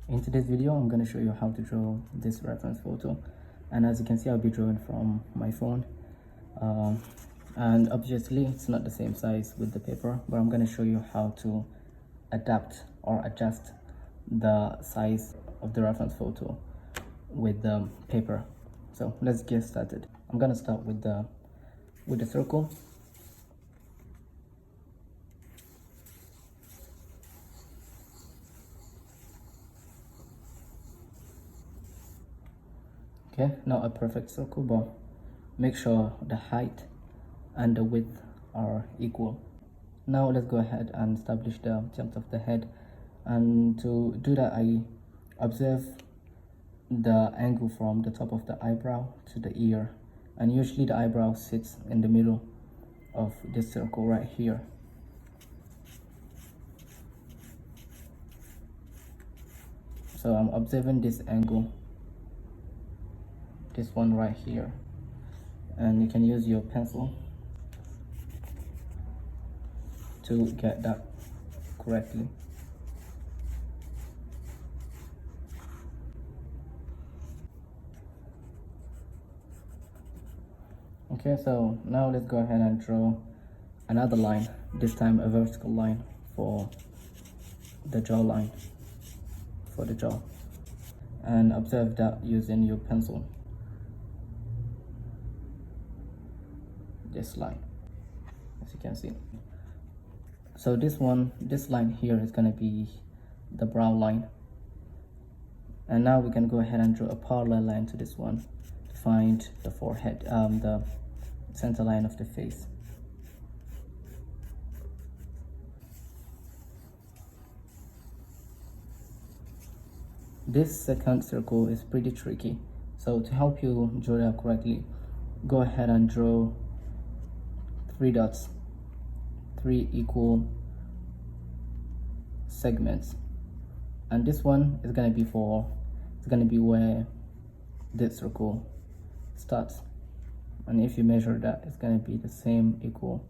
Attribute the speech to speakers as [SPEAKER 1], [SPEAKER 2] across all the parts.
[SPEAKER 1] In today's video, I'm going to show you how to draw this reference photo. And as you can see, I'll be drawing from my phone. And obviously, it's not the same size with the paper, but I'm going to show you how to adapt or adjust the size of the reference photo with the paper. So let's get started. I'm going to start with the circle. Okay, not a perfect circle, but make sure the height and the width are equal. Now let's go ahead and establish the tilt of the head, and to do that I observe the angle from the top of the eyebrow to the ear, and usually the eyebrow sits in the middle of this circle right here. So I'm observing this angle, this one right here, and you can use your pencil to get that correctly. Okay, so now let's go ahead and draw another line, this time a vertical line for the jawline, for the jaw, and observe that using your pencil. This line, as you can see. So this line here is going to be the brow line, and now we can go ahead and draw a parallel line to this one to find the forehead, the center line of the face. This second circle is pretty tricky, so to help you draw that correctly, go ahead and draw 3 dots, 3 equal segments, and this one is going to be where this circle starts, and if you measure that, it's going to be the same equal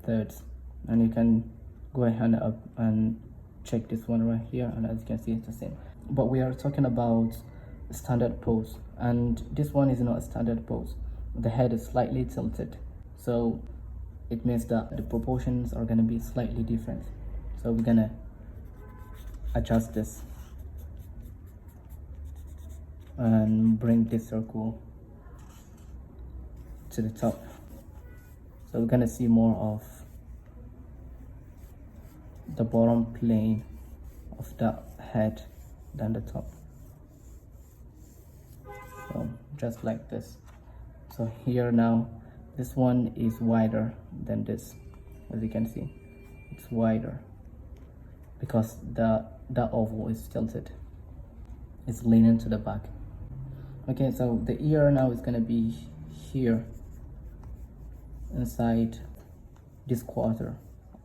[SPEAKER 1] thirds, and you can go ahead and check this one right here, and as you can see, it's the same. But we are talking about standard pose, and this one is not a standard pose. The head is slightly tilted, so it means that the proportions are going to be slightly different. So we're going to adjust this and bring this circle to the top. So we're going to see more of the bottom plane of the head than the top. So just like this. So here now, this one is wider than this. As you can see, it's wider because the oval is tilted, it's leaning to the back. Okay, so the ear now is going to be here inside this quarter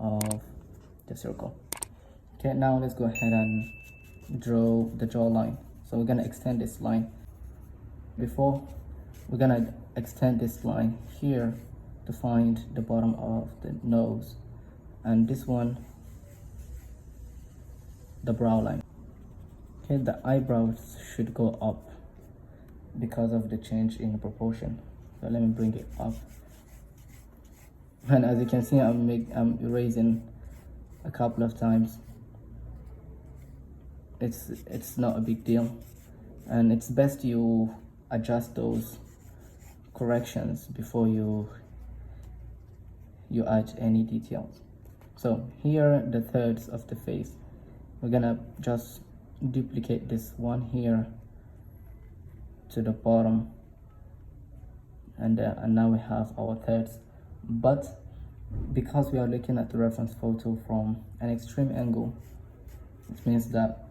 [SPEAKER 1] of the circle. Okay, now let's go ahead and draw the jawline. So we're going to extend this line. Before, we're going to extend this line here to find the bottom of the nose, and this one, the brow line. Okay, the eyebrows should go up because of the change in proportion. So let me bring it up, and as you can see, I'm erasing a couple of times. It's not a big deal, and it's best you adjust those corrections before you add any details. So here, the thirds of the face, we're gonna just duplicate this one here to the bottom, and now we have our thirds. But because we are looking at the reference photo from an extreme angle, it means that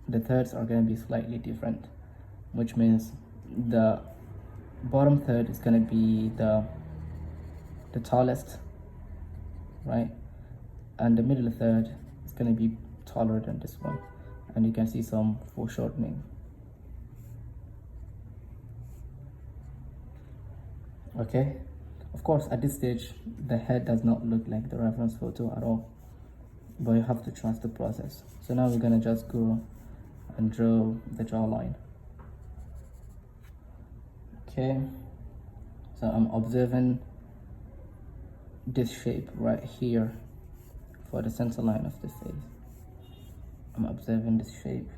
[SPEAKER 1] the thirds are going to be slightly different, which means the bottom third is going to be the tallest, right, and the middle third is going to be taller than this one, and you can see some foreshortening. Okay, of course at this stage the head does not look like the reference photo at all, but you have to trust the process. So now we're going to just go and draw the jawline. Okay, so I'm observing this shape right here for the center line of the face. I'm observing this shape.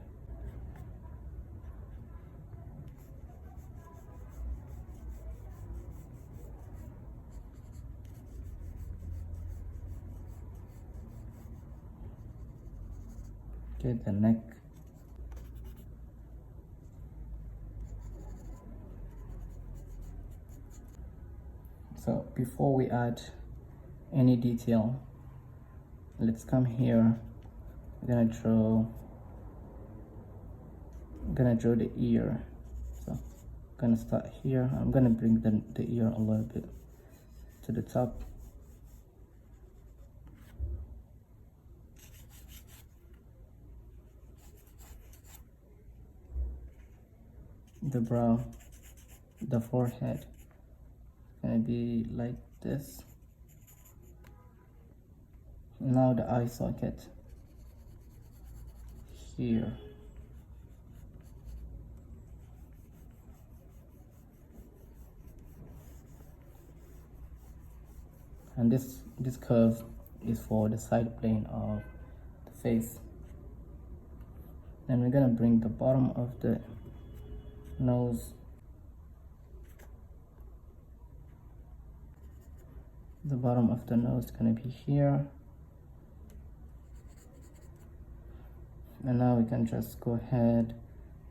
[SPEAKER 1] Okay, the neck. So before we add any detail, let's come here. I'm gonna draw the ear. So I'm gonna start here. I'm gonna bring the ear a little bit to the top. The brow, the forehead, gonna be like this. Now the eye socket here. And this curve is for the side plane of the face. Then we're gonna bring the bottom of the nose. The bottom of the nose is gonna be here. And now we can just go ahead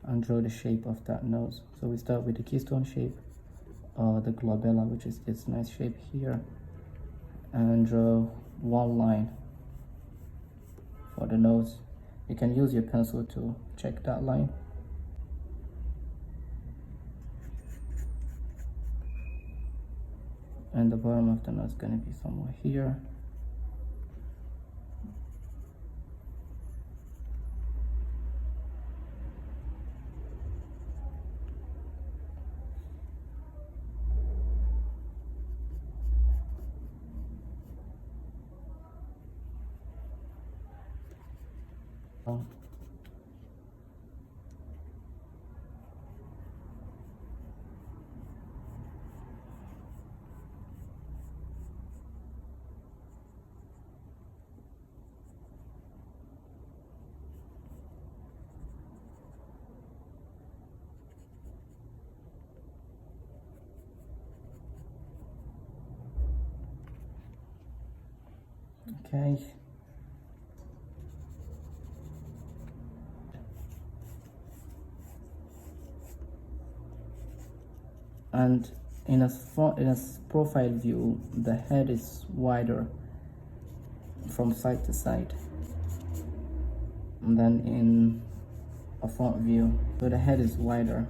[SPEAKER 1] and draw the shape of that nose. So we start with the keystone shape, or the glabella, which is this nice shape here, and draw one line for the nose. You can use your pencil to check that line. And the bottom of the nose is gonna be somewhere here. Okay. And in a profile view, the head is wider from side to side, and then in a front view, so the head is wider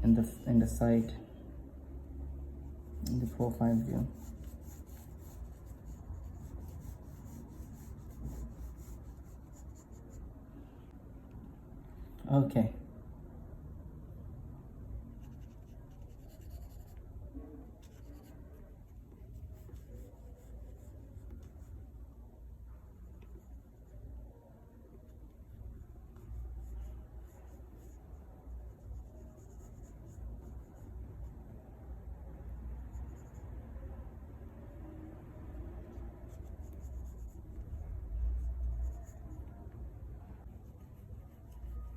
[SPEAKER 1] in the side, in the profile view. Okay.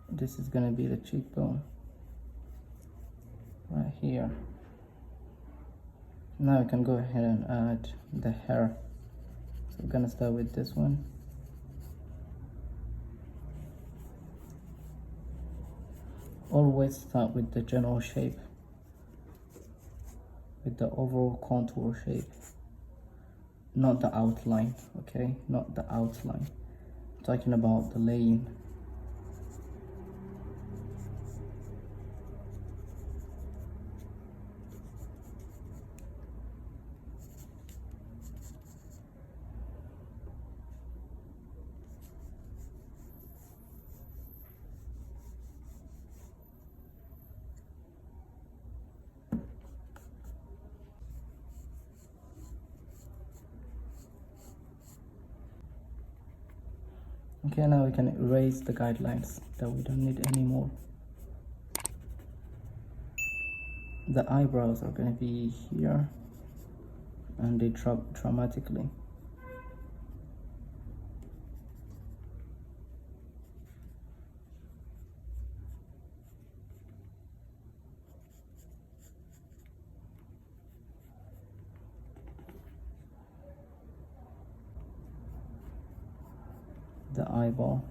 [SPEAKER 1] This is gonna be the cheekbone right here. Now we can go ahead and add the hair. So we're gonna start with this one. Always start with the general shape, with the overall contour shape, not the outline, okay? Not the outline. I'm talking about the laying. Okay, now we can erase the guidelines that we don't need anymore. The eyebrows are going to be here, and they drop dramatically. The eyeball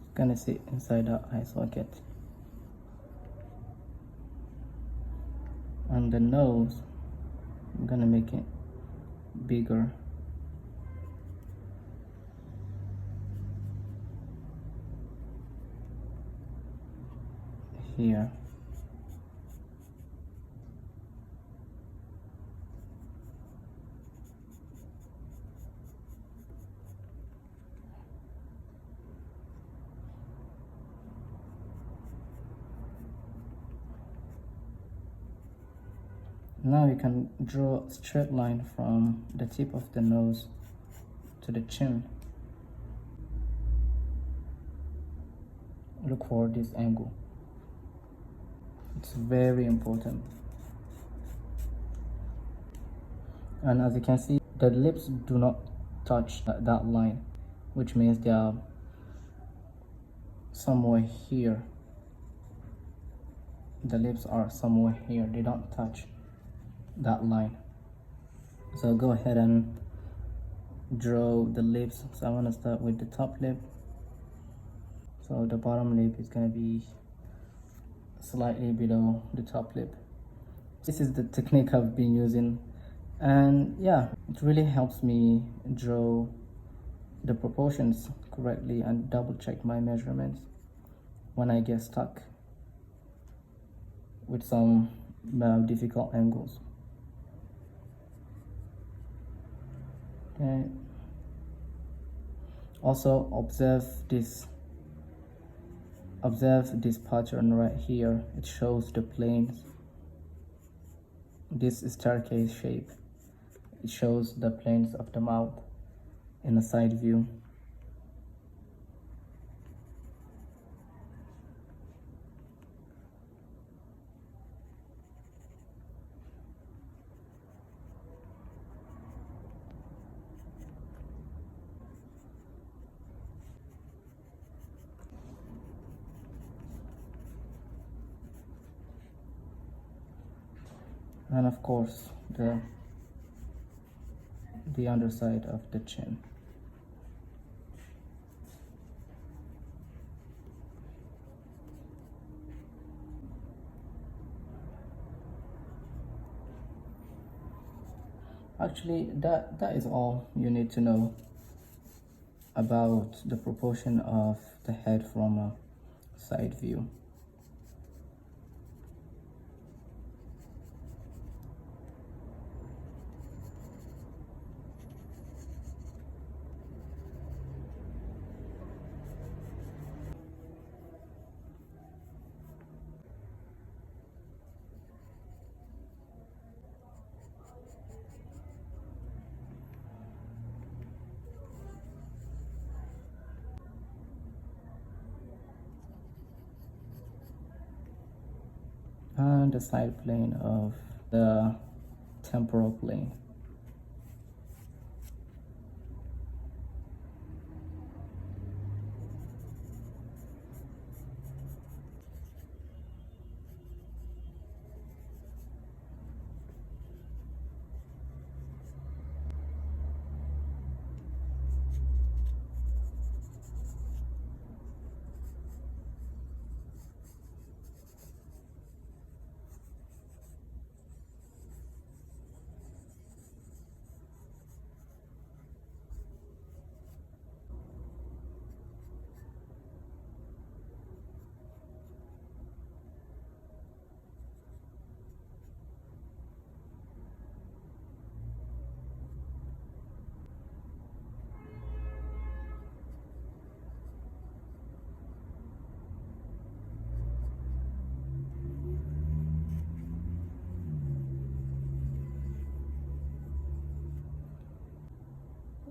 [SPEAKER 1] is going to sit inside the eye socket. And the nose, I'm going to make it bigger. Here. Now you can draw a straight line from the tip of the nose to the chin. Look for this angle. It's very important. And as you can see, the lips do not touch that line, which means they are somewhere here. The lips are somewhere here, they don't touch that line. So go ahead and draw the lips. So I want to start with the top lip. So the bottom lip is going to be slightly below the top lip. This is the technique I've been using, and yeah, it really helps me draw the proportions correctly and double check my measurements when I get stuck with some difficult angles. Okay. Also observe this pattern right here. It shows the planes. This staircase shape, it shows the planes of the mouth in a side view. And of course the underside of the chin. Actually, that is all you need to know about the proportion of the head from a side view. And the side plane of the temporal plane.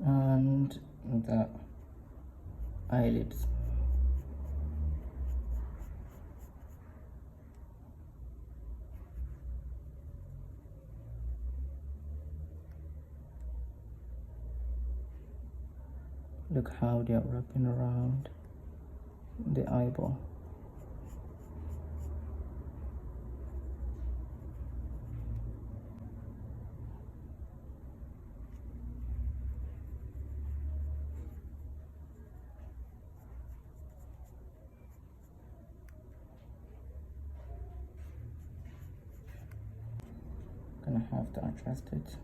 [SPEAKER 1] And the eyelids. Look how they are wrapping around the eyeball. Gonna have to adjust it.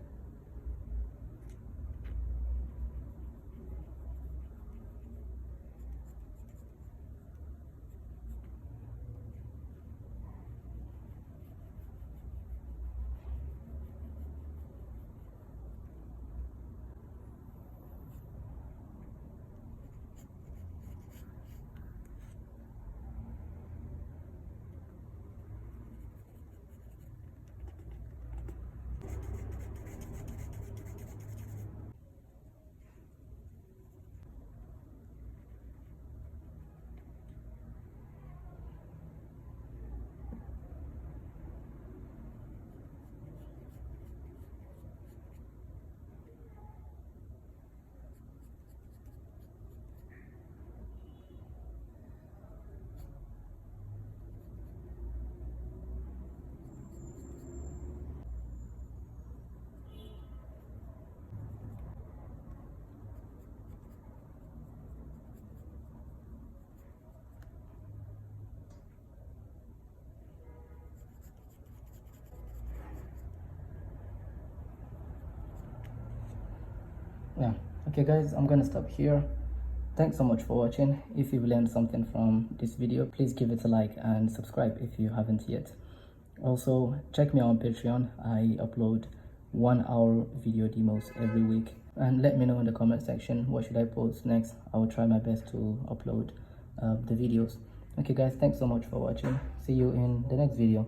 [SPEAKER 1] Yeah, okay guys, I'm gonna stop here. Thanks so much for watching. If you've learned something from this video, please give it a like and subscribe if you haven't yet. Also, check me out on Patreon. I upload 1-hour video demos every week. And let me know in the comment section what should I post next. I will try my best to upload the videos. Okay guys, thanks so much for watching. See you in the next video.